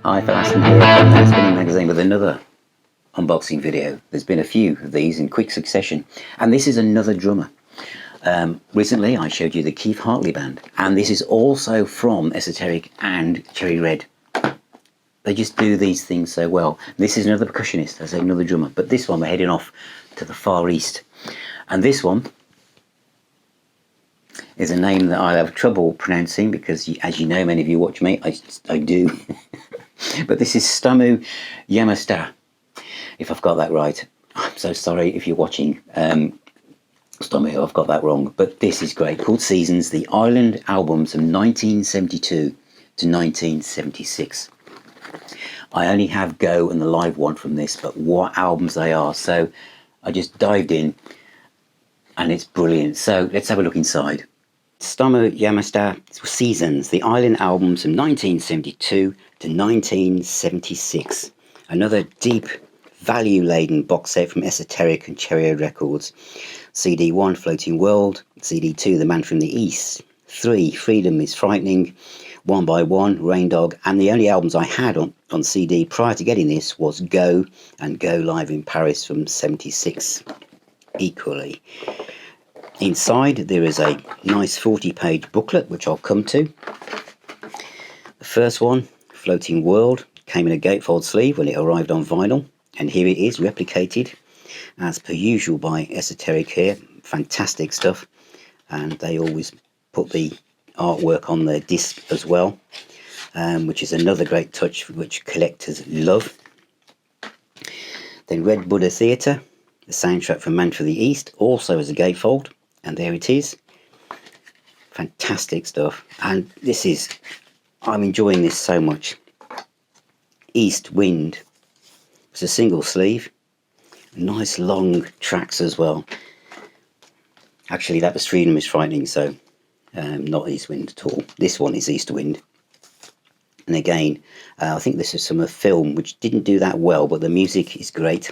Hi Fasten here from the Spinning Magazine with another unboxing video. There's been a few of these in quick succession, and this is another drummer. Recently I showed you the Keith Hartley band, and this is also from Esoteric and Cherry Red. They just do these things so well. This is another percussionist, I say another drummer, but this one we're heading off to the Far East. And this one is a name that I have trouble pronouncing because, as you know, many of you watch me, I do. But this is Stomu Yamashta, if I've got that right. I'm so sorry if you're watching. Stomu, I've got that wrong. But this is great. Called Seasons, the Island albums from 1972 to 1976. I only have Go and the live one from this, but what albums they are. So I just dived in and it's brilliant. So let's have a look inside. Stomu Yamashta Seasons, the Island albums from 1972 to 1976. Another deep, value-laden box set from Esoteric and Cherry Red Records. CD 1, Floating World. CD 2, The Man from the East. 3, Freedom is Frightening. 1 by 1, Raindog. And the only albums I had on CD prior to getting this was Go and Go Live in Paris from 76 equally. Inside there is a nice 40-page booklet which I'll come to. The first one, Floating World, came in a gatefold sleeve when it arrived on vinyl, and here it is replicated as per usual by Esoteric here. Fantastic stuff, and they always put the artwork on their disc as well, which is another great touch which collectors love. Then Red Buddha Theatre, the soundtrack from Man for the East, also as a gatefold. And there it is. Fantastic stuff. And this is, I'm enjoying this so much. East Wind. It's a single sleeve. Nice long tracks as well. Actually, that was Freedom is Frightening, so not East Wind at all. This one is East Wind. And again, I think this is from a film which didn't do that well, but the music is great.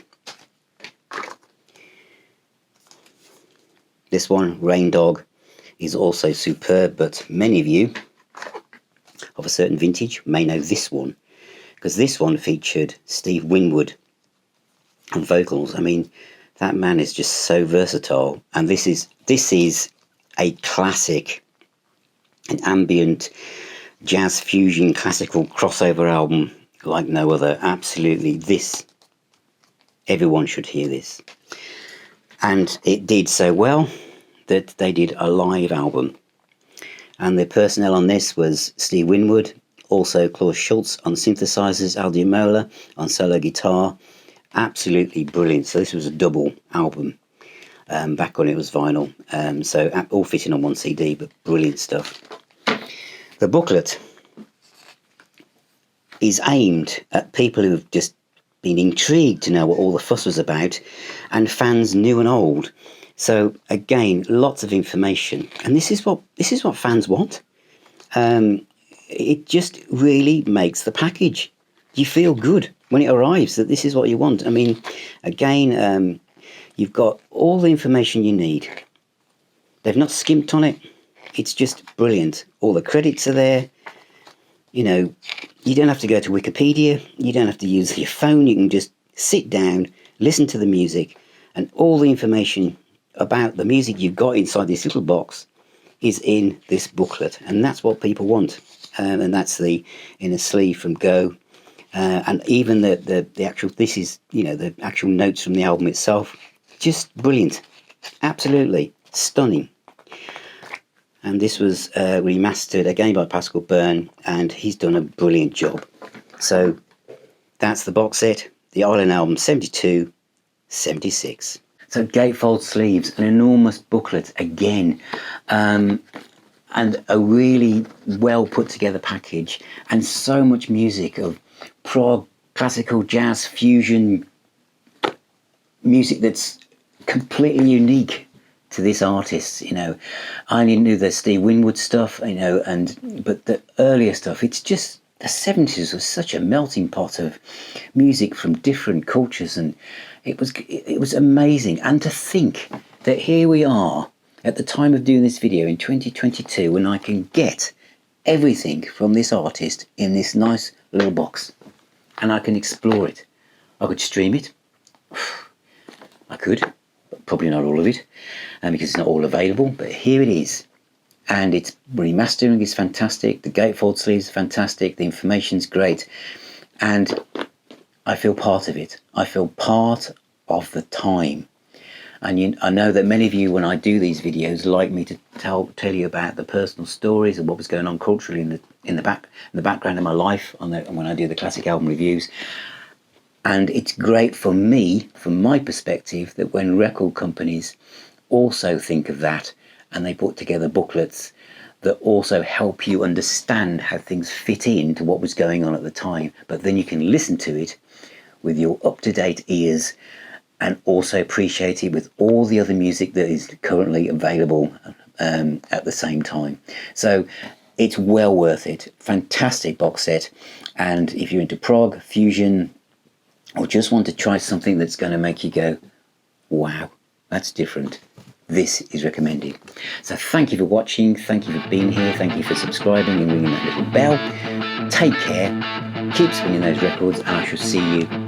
This one, Raindog, is also superb, but many of you of a certain vintage may know this one, because this one featured Steve Winwood on vocals. I mean, that man is just so versatile, and this is a classic, an ambient jazz fusion classical crossover album like no other. Absolutely, everyone should hear this. And it did so well that they did a live album. And the personnel on this was Steve Winwood, also Klaus Schultz on synthesizers, Al Di Meola on solo guitar. Absolutely brilliant. So this was a double album back when it was vinyl. So all fitting on one CD, but brilliant stuff. The booklet is aimed at people who've just been intrigued to know what all the fuss was about, and fans new and old. So again, lots of information, and this is what fans want. It just really makes the package. You feel good when it arrives that this is what you want. I mean, again, you've got all the information you need. They've not skimped on it. It's just brilliant. All the credits are there. You know, you don't have to go to Wikipedia, you don't have to use your phone, you can just sit down, listen to the music, and all the information about the music you've got inside this little box is in this booklet, and that's what people want. And that's in a sleeve from Go, and even the actual, this is, you know, the actual notes from the album itself, just brilliant, absolutely stunning. And this was remastered again by Pascal Byrne, and he's done a brilliant job. So that's the box set, the Island album 72, 76. So gatefold sleeves, an enormous booklet again, and a really well put together package, and so much music of prog, classical, jazz, fusion, music that's completely unique to this artist. You know, I only knew the Steve Winwood stuff, you know, but the earlier stuff, it's just, the 70s was such a melting pot of music from different cultures, and it was amazing. And to think that here we are at the time of doing this video in 2022 when I can get everything from this artist in this nice little box. and I can explore it. I could stream it. I could, but probably not all of it, because it's not all available, but here it is. And its remastering is fantastic, the gatefold sleeves are fantastic, the information's great, and I feel part of it. I feel part of the time. And I know that many of you, when I do these videos, like me to tell you about the personal stories and what was going on culturally in the background of my life when I do the classic album reviews. And it's great for me, from my perspective, that when record companies also think of that and they put together booklets that also help you understand how things fit into what was going on at the time, but then you can listen to it with your up-to-date ears and also appreciate it with all the other music that is currently available at the same time. So it's well worth it. Fantastic box set. And if you're into prog, fusion, or just want to try something that's going to make you go, wow, that's different, this is recommended. So thank you for watching, thank you for being here, thank you for subscribing and ringing that little bell. Take care, keep spinning those records, and I shall see you